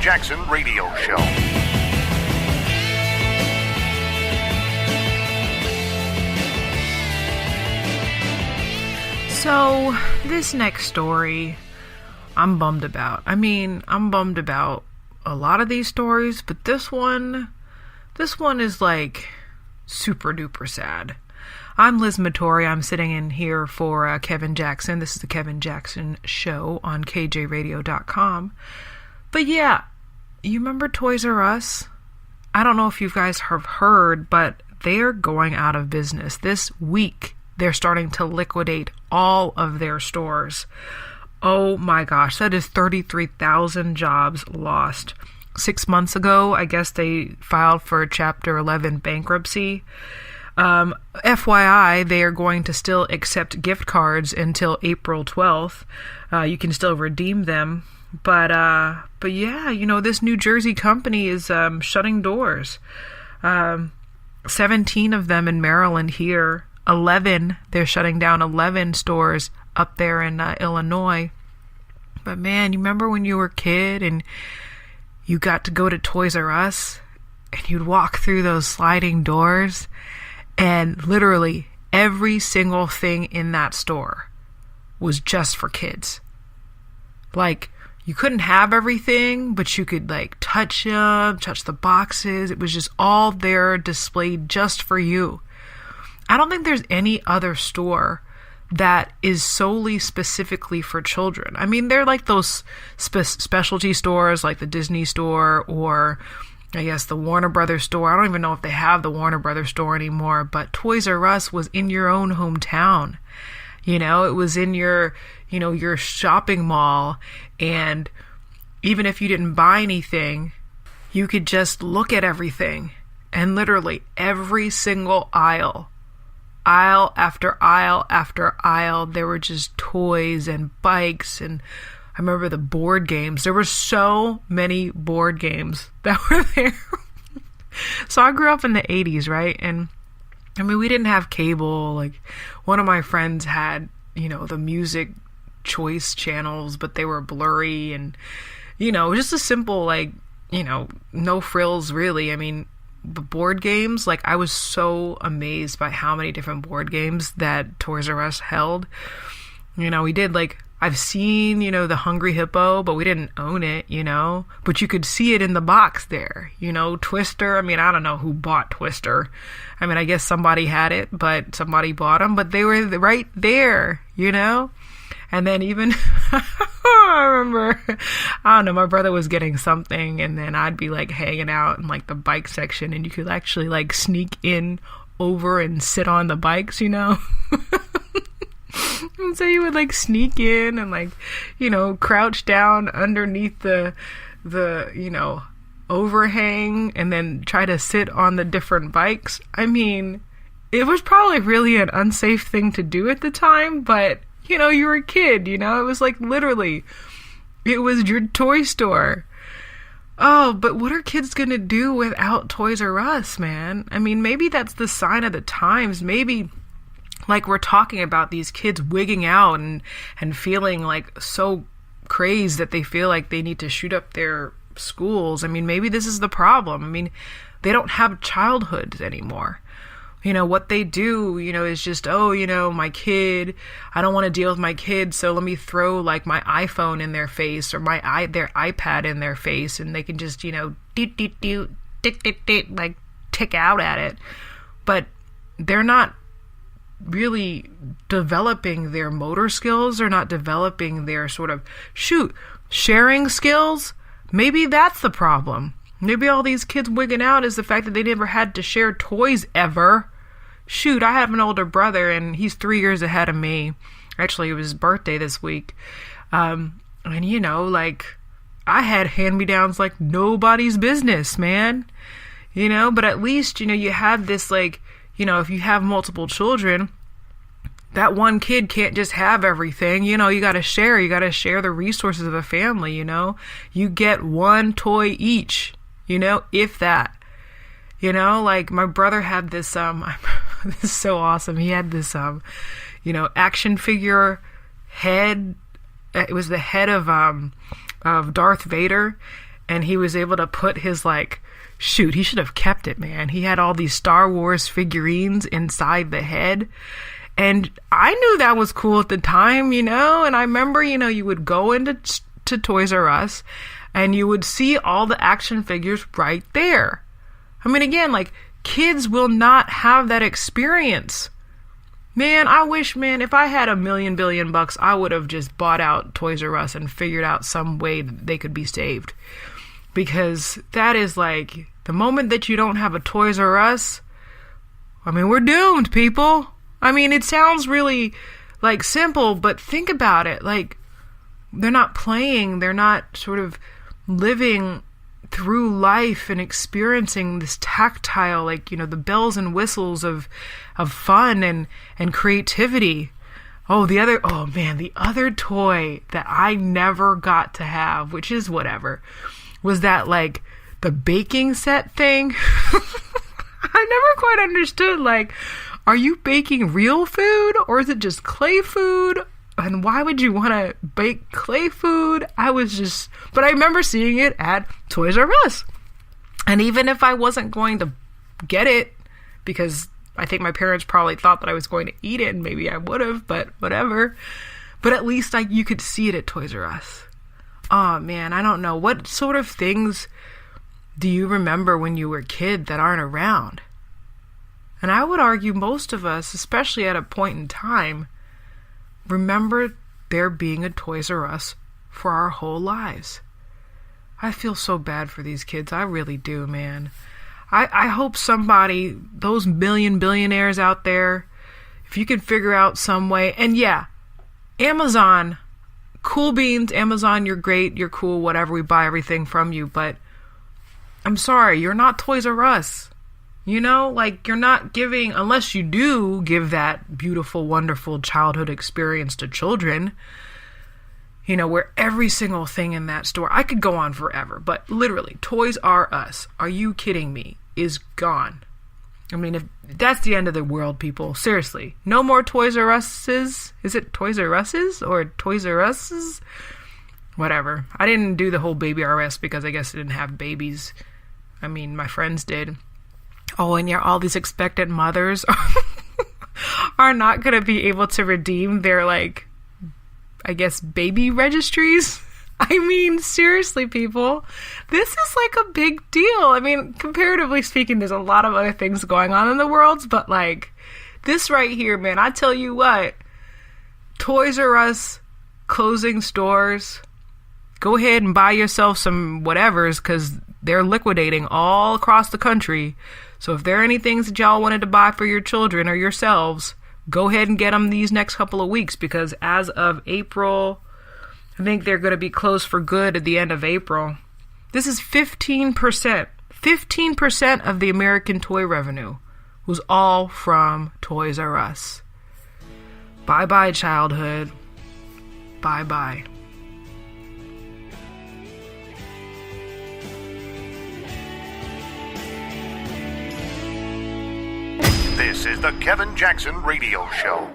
Jackson Radio Show. So, this next story, I'm bummed about. I mean, I'm bummed about a lot of these stories, but this one is like super duper sad. I'm Liz Mattori. I'm sitting in here for Kevin Jackson. This is the Kevin Jackson Show on KJRadio.com. But yeah, you remember Toys R Us? I don't know if you guys have heard, but they're going out of business. This week, they're starting to liquidate all of their stores. Oh my gosh, that is 33,000 jobs lost. 6 months ago, I guess they filed for Chapter 11 bankruptcy. FYI, they are going to still accept gift cards until April 12th. You can still redeem them. But yeah, you know, this New Jersey company is shutting doors. 17 of them in Maryland here. 11, they're shutting down 11 stores up there in Illinois. But man, you remember when you were a kid and you got to go to Toys R Us and you'd walk through those sliding doors and literally every single thing in that store was just for kids. Like, you couldn't have everything, but you could like touch them, touch the boxes. It was just all there displayed just for you. I don't think there's any other store that is solely specifically for children. I mean, they're like those specialty stores like the Disney store or I guess the Warner Brothers store. I don't even know if they have the Warner Brothers store anymore, but Toys R Us was in your own hometown. You know, it was in your, you know, your shopping mall. And even if you didn't buy anything, you could just look at everything. And literally every single aisle after aisle after aisle, there were just toys and bikes. And I remember the board games. There were so many board games that were there. So I grew up in the 80s, right? And I mean, we didn't have cable. Like, one of my friends had, you know, the music choice channels, but they were blurry and, you know, just a simple, like, you know, no frills really. I mean, the board games, like, I was so amazed by how many different board games that Toys R Us held. You know, we did, like, I've seen, you know, the Hungry Hippo, but we didn't own it, you know, but you could see it in the box there, you know, Twister. I mean, I don't know who bought Twister. I mean, I guess somebody had it, but somebody bought them, but they were right there, you know. And then even, I remember, I don't know, my brother was getting something and then I'd be like hanging out in like the bike section and you could actually like sneak in over and sit on the bikes, you know. And so you would like sneak in and like, you know, crouch down underneath the, you know, overhang and then try to sit on the different bikes. I mean, it was probably really an unsafe thing to do at the time, but you know, you were a kid, you know, it was like literally, it was your toy store. Oh, but what are kids gonna do without Toys R Us, man? I mean, maybe that's the sign of the times. Maybe, like, we're talking about these kids wigging out and feeling like so crazed that they feel like they need to shoot up their schools. I mean, maybe this is the problem. I mean, they don't have childhoods anymore. You know, what they do, you know, is just, oh, you know, my kid, I don't want to deal with my kid, so let me throw, like, my iPhone in their face or their iPad in their face, and they can just, you know, like, tick out at it. But they're not really developing their motor skills. They're not developing their sort of, sharing skills. Maybe that's the problem. Maybe all these kids wigging out is the fact that they never had to share toys ever. Shoot, I have an older brother and he's 3 years ahead of me. Actually, it was his birthday this week. And you know, like, I had hand-me-downs like nobody's business, man. You know, but at least, you know, you have this, like, you know, if you have multiple children, that one kid can't just have everything. You know, you got to share. You got to share the resources of a family, you know. You get one toy each, you know, if that. You know, like, my brother had this, this is so awesome. He had this, you know, action figure head. It was the head of Darth Vader. and he was able to put his shoot, he should have kept it, man. He had all these Star Wars figurines inside the head. And I knew that was cool at the time, and I remember, you would go into Toys R Us and you would see all the action figures right there. I mean, again, kids will not have that experience. Man, I wish, if I had $1 billion, I would have just bought out Toys R Us and figured out some way that they could be saved. Because that is the moment that you don't have a Toys R Us, we're doomed, people. It sounds really simple, but think about it. They're not playing, they're not sort of living through life and experiencing this tactile, the bells and whistles of fun and creativity. The other toy that I never got to have, which is whatever, was that the baking set thing. I never quite understood, are you baking real food or is it just clay food? And why would you want to bake clay food? But I remember seeing it at Toys R Us. And even if I wasn't going to get it, because I think my parents probably thought that I was going to eat it, and maybe I would have, but whatever. But at least you could see it at Toys R Us. Oh man, I don't know. What sort of things do you remember when you were a kid that aren't around? And I would argue most of us, especially at a point in time, remember there being a Toys R Us for our whole lives. I feel so bad for these kids. I really do, man. I hope somebody, those billionaires out there, if you can figure out some way. And yeah, Amazon, cool beans, Amazon, you're great, you're cool, whatever, we buy everything from you. But I'm sorry, you're not Toys R Us. You're not giving, unless you do give that beautiful, wonderful childhood experience to children, where every single thing in that store, I could go on forever, but literally, Toys R Us, are you kidding me, is gone. If that's the end of the world, people, seriously, no more Toys R Us's. Is it Toys R Us's or Toys R Us's? Whatever. I didn't do the whole Baby R Us because I guess I didn't have babies. My friends did. Oh, and all these expectant mothers are not going to be able to redeem their, baby registries. Seriously, people, this is a big deal. Comparatively speaking, there's a lot of other things going on in the world, but this right here, man, I tell you what, Toys R Us closing stores, go ahead and buy yourself some whatevers because they're liquidating all across the country. So if there are any things that y'all wanted to buy for your children or yourselves, go ahead and get them these next couple of weeks, because as of April, I think they're going to be closed for good at the end of April. This is 15%. 15% of the American toy revenue was all from Toys R Us. Bye-bye, childhood. Bye-bye. This is the Kevin Jackson Radio Show.